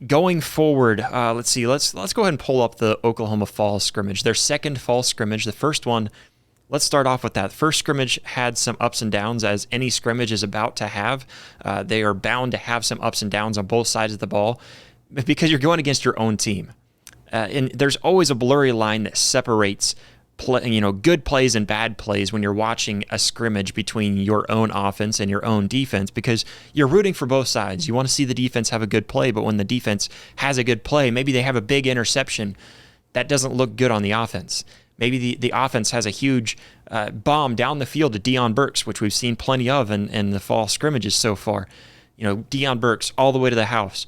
going forward, let's see. Let's go ahead and pull up the Oklahoma fall scrimmage. Their second fall scrimmage. The first one. Let's start off with that. The first scrimmage had some ups and downs, as any scrimmage is about to have. They are bound to have some ups and downs on both sides of the ball because you're going against your own team. And there's always a blurry line that separates good plays and bad plays when you're watching a scrimmage between your own offense and your own defense, because you're rooting for both sides. You want to see the defense have a good play, but when the defense has a good play, maybe they have a big interception, that doesn't look good on the offense. Maybe the offense has a huge bomb down the field to Deion Burks, which we've seen plenty of in the fall scrimmages so far. Deion Burks all the way to the house.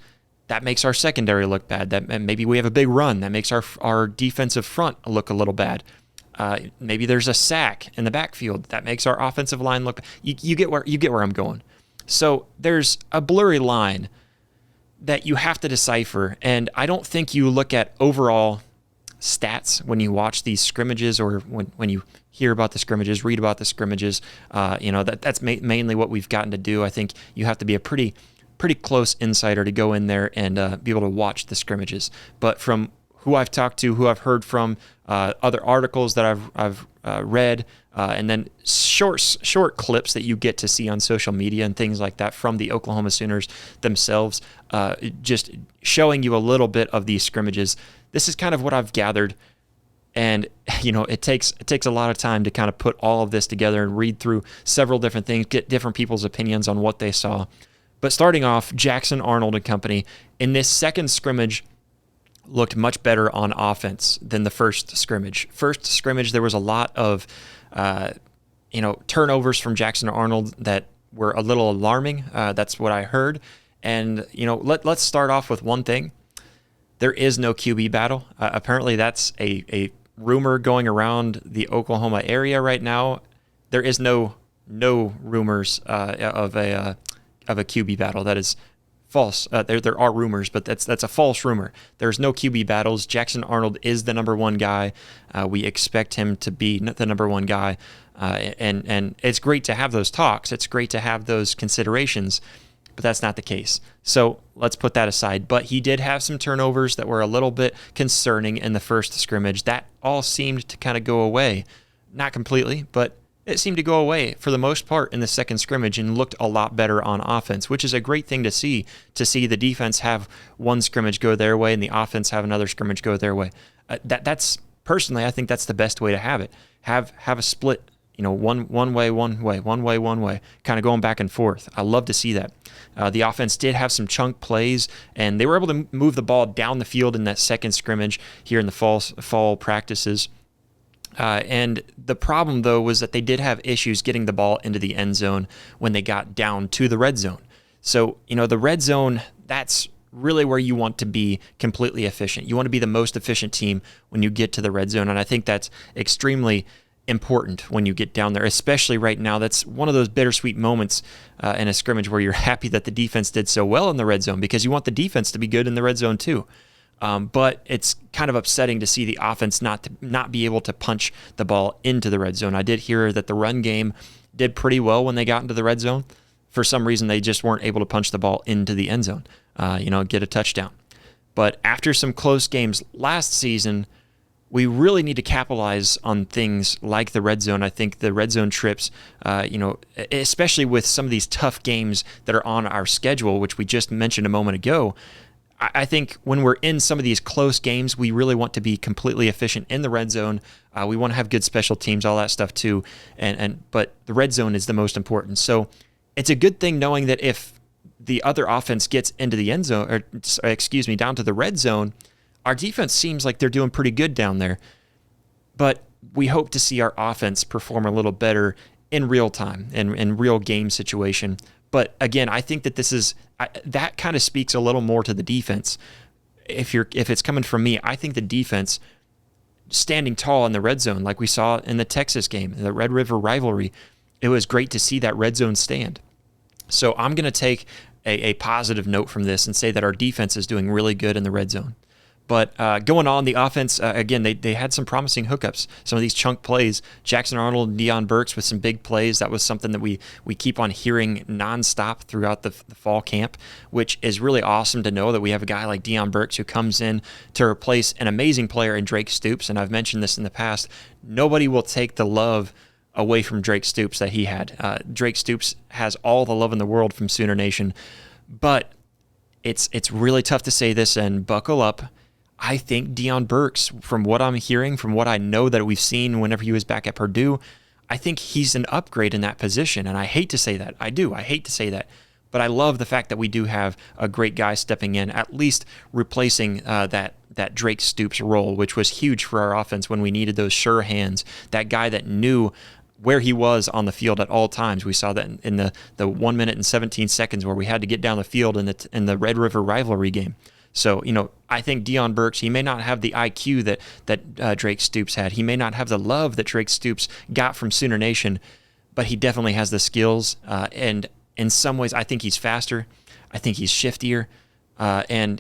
That makes our secondary look bad. And maybe we have a big run. That makes our defensive front look a little bad. Maybe there's a sack in the backfield. That makes our offensive line look bad. You get where I'm going. So there's a blurry line that you have to decipher, and I don't think you look at overall stats when you watch these scrimmages, or when you hear about the scrimmages, read about the scrimmages. That's mainly what we've gotten to do. I think you have to be a pretty close insider to go in there and be able to watch the scrimmages. But from who I've talked to, who I've heard from, other articles that I've read, and then short clips that you get to see on social media and things like that from the Oklahoma Sooners themselves, just showing you a little bit of these scrimmages. This is kind of what I've gathered, and it takes a lot of time to kind of put all of this together and read through several different things, get different people's opinions on what they saw. But starting off, Jackson Arnold and company in this second scrimmage looked much better on offense than the first scrimmage. First scrimmage, there was a lot of turnovers from Jackson Arnold that were a little alarming. That's what I heard. And let's start off with one thing. There is no QB battle. Apparently, that's a rumor going around the Oklahoma area right now. There is no rumors of a QB battle. That is false. There are rumors, but that's a false rumor. There's no QB battles. Jackson Arnold is the number one guy. We expect him to be the number one guy, and it's great to have those talks. It's great to have those considerations. But that's not the case. So let's put that aside. But he did have some turnovers that were a little bit concerning in the first scrimmage. That all seemed to kind of go away. Not completely, but it seemed to go away for the most part in the second scrimmage and looked a lot better on offense, which is a great thing to see the defense have one scrimmage go their way and the offense have another scrimmage go their way. That's personally, I think that's the best way to have it. Have a split, one way, kind of going back and forth. I love to see that. The offense did have some chunk plays, and they were able to move the ball down the field in that second scrimmage here in the fall practices. And the problem, though, was that they did have issues getting the ball into the end zone when they got down to the red zone. So, the red zone, that's really where you want to be completely efficient. You want to be the most efficient team when you get to the red zone, and I think that's extremely important when you get down there, especially right now. That's one of those bittersweet moments in a scrimmage where you're happy that the defense did so well in the red zone, because you want the defense to be good in the red zone too. But it's kind of upsetting to see the offense not be able to punch the ball into the red zone. I did hear that the run game did pretty well when they got into the red zone. For some reason, they just weren't able to punch the ball into the end zone, get a touchdown. But after some close games last season, we really need to capitalize on things like the red zone. I think the red zone trips, especially with some of these tough games that are on our schedule, which we just mentioned a moment ago, I think when we're in some of these close games, we really want to be completely efficient in the red zone. We want to have good special teams, all that stuff too. But the red zone is the most important. So it's a good thing knowing that if the other offense gets into the end zone, down to the red zone, our defense seems like they're doing pretty good down there. But we hope to see our offense perform a little better in real time and in real game situation. But again, I think that that kind of speaks a little more to the defense. If it's coming from me, I think the defense standing tall in the red zone, like we saw in the Texas game, the Red River rivalry, it was great to see that red zone stand. So I'm going to take a positive note from this and say that our defense is doing really good in the red zone. But going on the offense, again, they had some promising hookups. Some of these chunk plays, Jackson Arnold and Deion Burks with some big plays. That was something that we keep on hearing nonstop throughout the fall camp, which is really awesome to know that we have a guy like Deion Burks who comes in to replace an amazing player in Drake Stoops. And I've mentioned this in the past. Nobody will take the love away from Drake Stoops that he had. Drake Stoops has all the love in the world from Sooner Nation, but it's really tough to say this, and buckle up. I think Deion Burks, from what I'm hearing, from what I know that we've seen whenever he was back at Purdue, I think he's an upgrade in that position. And I hate to say that. I do. I hate to say that. But I love the fact that we do have a great guy stepping in, at least replacing that Drake Stoops role, which was huge for our offense when we needed those sure hands, that guy that knew where he was on the field at all times. We saw that in the 1 minute and 17 seconds where we had to get down the field in the Red River rivalry game. So, I think Deion Burks, he may not have the IQ that Drake Stoops had. He may not have the love that Drake Stoops got from Sooner Nation, but he definitely has the skills. And in some ways, I think he's faster. I think he's shiftier. And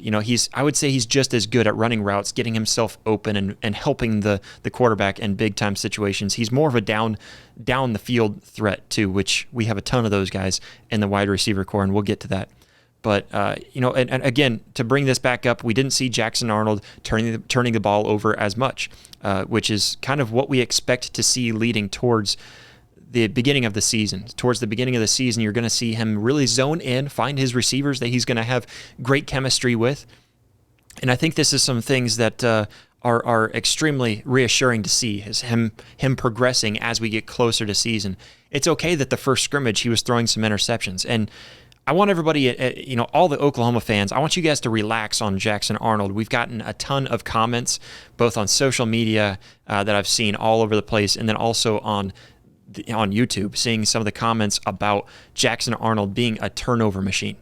I would say he's just as good at running routes, getting himself open and helping the quarterback in big time situations. He's more of a down the field threat too, which we have a ton of those guys in the wide receiver core, and we'll get to that. But, and again, to bring this back up, we didn't see Jackson Arnold turning the ball over as much, which is kind of what we expect to see leading towards the beginning of the season. Towards the beginning of the season, you're going to see him really zone in, find his receivers that he's going to have great chemistry with. And I think this is some things that are extremely reassuring to see, is him progressing as we get closer to season. It's okay that the first scrimmage he was throwing some interceptions, and I want everybody, all the Oklahoma fans, I want you guys to relax on Jackson Arnold. We've gotten a ton of comments, both on social media that I've seen all over the place, and then also on YouTube, seeing some of the comments about Jackson Arnold being a turnover machine.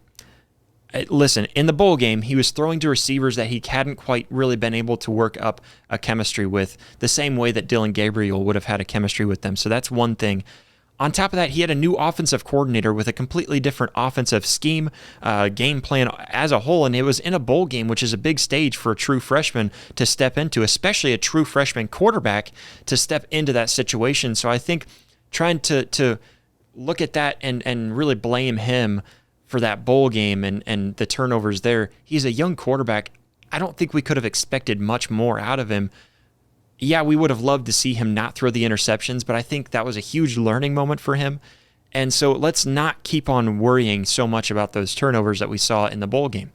Listen, in the bowl game, he was throwing to receivers that he hadn't quite really been able to work up a chemistry with, the same way that Dylan Gabriel would have had a chemistry with them. So that's one thing. On top of that, he had a new offensive coordinator with a completely different offensive scheme, game plan as a whole, and it was in a bowl game, which is a big stage for a true freshman to step into, especially a true freshman quarterback to step into that situation. So I think trying to look at that and really blame him for that bowl game and the turnovers there, he's a young quarterback. I don't think we could have expected much more out of him. Yeah, we would have loved to see him not throw the interceptions, but I think that was a huge learning moment for him. And so let's not keep on worrying so much about those turnovers that we saw in the bowl game.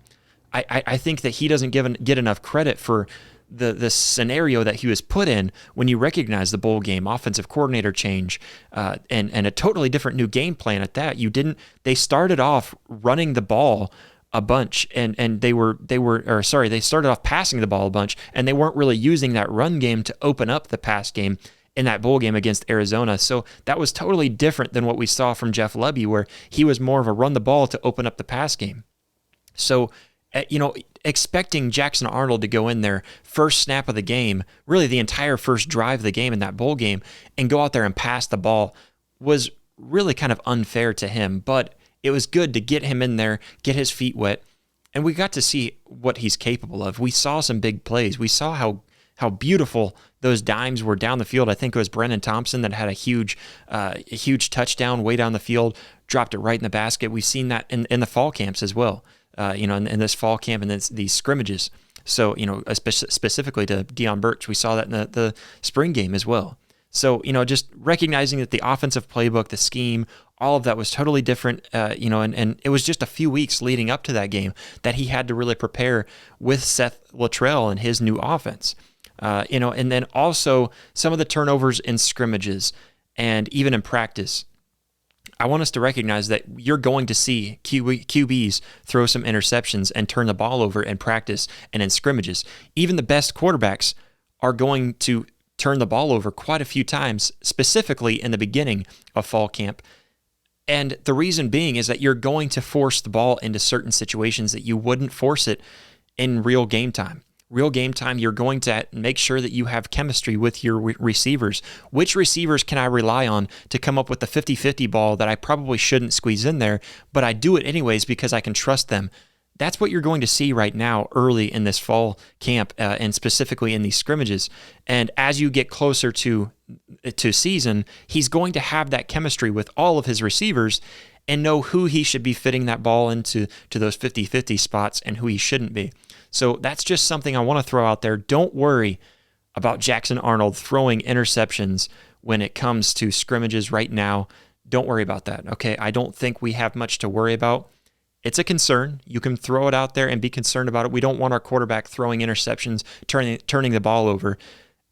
I think that he doesn't get enough credit for the scenario that he was put in when you recognize the bowl game, offensive coordinator change, and a totally different new game plan at that. They started off running the ball a bunch, and they started off passing the ball a bunch, and they weren't really using that run game to open up the pass game in that bowl game against Arizona. So that was totally different than what we saw from Jeff Lebby, where he was more of a run the ball to open up the pass game. So, expecting Jackson Arnold to go in there first snap of the game, really the entire first drive of the game in that bowl game, and go out there and pass the ball was really kind of unfair to him. But it was good to get him in there, get his feet wet, and we got to see what he's capable of. We saw some big plays. We saw how beautiful those dimes were down the field. I think it was Brennan Thompson that had a huge touchdown way down the field, dropped it right in the basket. We've seen that in the fall camps as well, in this fall camp and these scrimmages. So, specifically to Deion Burks, we saw that in the spring game as well. So, just recognizing that the offensive playbook, the scheme, all of that was totally different, and it was just a few weeks leading up to that game that he had to really prepare with Seth Luttrell and his new offense. And then also some of the turnovers in scrimmages and even in practice. I want us to recognize that you're going to see QBs throw some interceptions and turn the ball over in practice and in scrimmages. Even the best quarterbacks are going to turn the ball over quite a few times, specifically in the beginning of fall camp. And the reason being is that you're going to force the ball into certain situations that you wouldn't force it in real game time. Real game time, you're going to make sure that you have chemistry with your receivers. Which receivers can I rely on to come up with the 50-50 ball that I probably shouldn't squeeze in there, but I do it anyways because I can trust them? That's what you're going to see right now early in this fall camp and specifically in these scrimmages. And as you get closer to season, he's going to have that chemistry with all of his receivers and know who he should be fitting that ball into those 50-50 spots and who he shouldn't be. So that's just something I want to throw out there. Don't worry about Jackson Arnold throwing interceptions when it comes to scrimmages right now. Don't worry about that, okay? I don't think we have much to worry about. It's a concern. You can throw it out there and be concerned about it. We don't want our quarterback throwing interceptions, turning the ball over,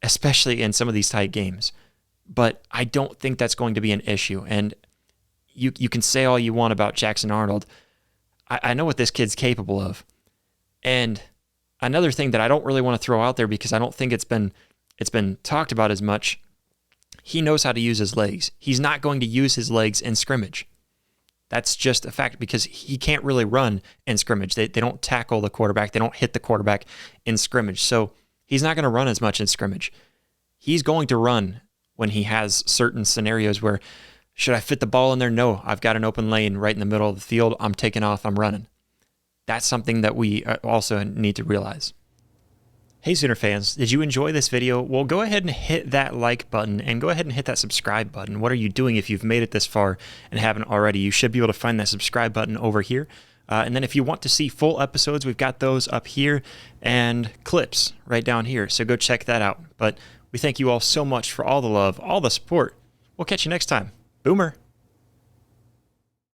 especially in some of these tight games. But I don't think that's going to be an issue. And you can say all you want about Jackson Arnold. I know what this kid's capable of. And another thing that I don't really want to throw out there because I don't think it's been talked about as much, he knows how to use his legs. He's not going to use his legs in scrimmage. That's just a fact because he can't really run in scrimmage. They don't tackle the quarterback. They don't hit the quarterback in scrimmage. So he's not going to run as much in scrimmage. He's going to run when he has certain scenarios where, should I fit the ball in there? No, I've got an open lane right in the middle of the field. I'm taking off. I'm running. That's something that we also need to realize. Hey Sooner fans, did you enjoy this video? Well, go ahead and hit that like button and go ahead and hit that subscribe button. What are you doing if you've made it this far and haven't already? You should be able to find that subscribe button over here. And then if you want to see full episodes, we've got those up here and clips right down here. So go check that out. But we thank you all so much for all the love, all the support. We'll catch you next time. Boomer.